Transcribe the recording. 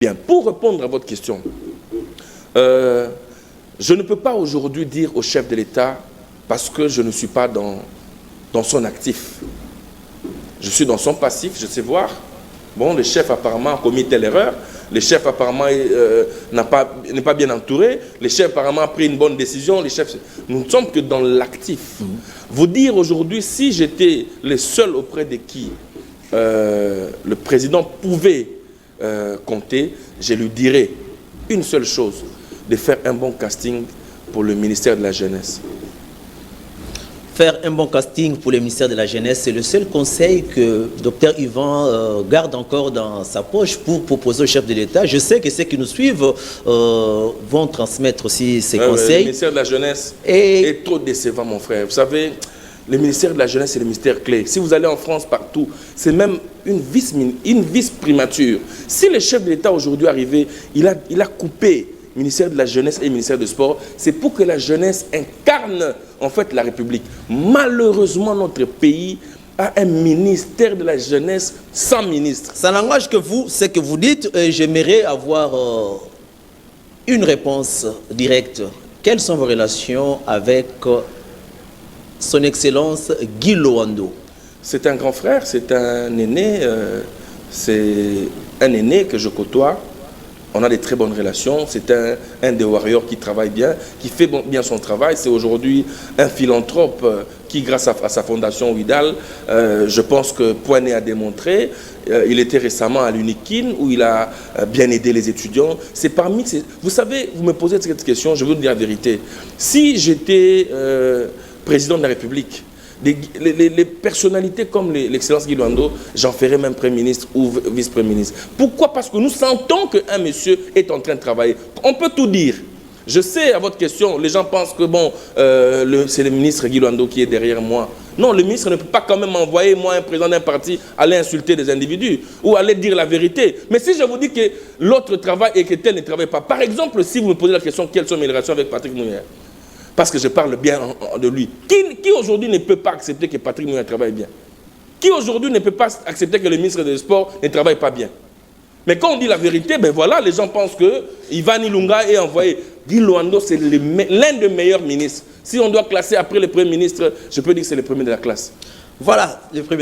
Bien, pour répondre à votre question, je ne peux pas aujourd'hui dire au chef de l'État, parce que je ne suis pas dans son actif. Je suis dans son passif, je sais voir. Bon, le chef apparemment a commis telle erreur, le chef apparemment n'est pas bien entouré, le chef apparemment a pris une bonne décision, nous ne sommes que dans l'actif. Vous dire aujourd'hui, si j'étais le seul auprès de qui le président pouvait compter, je lui dirais une seule chose, de faire un bon casting pour le ministère de la Jeunesse. Faire un bon casting pour le ministère de la Jeunesse, c'est le seul conseil que Dr Yvan garde encore dans sa poche pour proposer au chef de l'État. Je sais que ceux qui nous suivent vont transmettre aussi ces conseils. Le ministère de la Jeunesse est trop décevant, mon frère. Vous savez, le ministère de la Jeunesse, c'est le ministère clé. Si vous allez en France, partout, c'est même une vice-primature. Si le chef de l'État aujourd'hui est arrivé, il a coupé ministère de la Jeunesse et ministère du Sport, c'est pour que la jeunesse incarne en fait la République. Malheureusement, notre pays a un ministère de la Jeunesse sans ministre. Ça n'engage que vous, ce que vous dites, j'aimerais avoir une réponse directe. Quelles sont vos relations avec son Excellence Guy Loando? C'est un grand frère, c'est un aîné que je côtoie. On a des très bonnes relations. C'est un des warriors qui travaille bien, qui fait bien son travail. C'est aujourd'hui un philanthrope qui, grâce à sa fondation Ouidal, je pense que Poinet a démontré. Il était récemment à l'UNIKIN où il a bien aidé les étudiants. C'est parmi ces... Vous savez, vous me posez cette question, je veux vous dire la vérité. Si j'étais président de la République, les personnalités comme l'excellence Guy Loando, j'en ferai même Premier ministre ou vice-premier ministre. Pourquoi? Parce que nous sentons qu'un monsieur est en train de travailler. On peut tout dire. Je sais, à votre question, les gens pensent que bon, c'est le ministre Guy Loando qui est derrière moi. Non, le ministre ne peut pas quand même envoyer, moi, un président d'un parti, aller insulter des individus ou aller dire la vérité. Mais si je vous dis que l'autre travaille et que tel ne travaille pas, par exemple, si vous me posez la question, quelles sont mes relations avec Patrick Mouillère? Parce que je parle bien de lui. Qui aujourd'hui ne peut pas accepter que Patrick Mouillère travaille bien? Qui aujourd'hui ne peut pas accepter que le ministre des Sports ne travaille pas bien? Mais quand on dit la vérité, ben voilà, les gens pensent que Ivan Ilunga est envoyé. Guy Loando, c'est l'un des meilleurs ministres. Si on doit classer après le Premier ministre, je peux dire que c'est le premier de la classe. Voilà, le premier.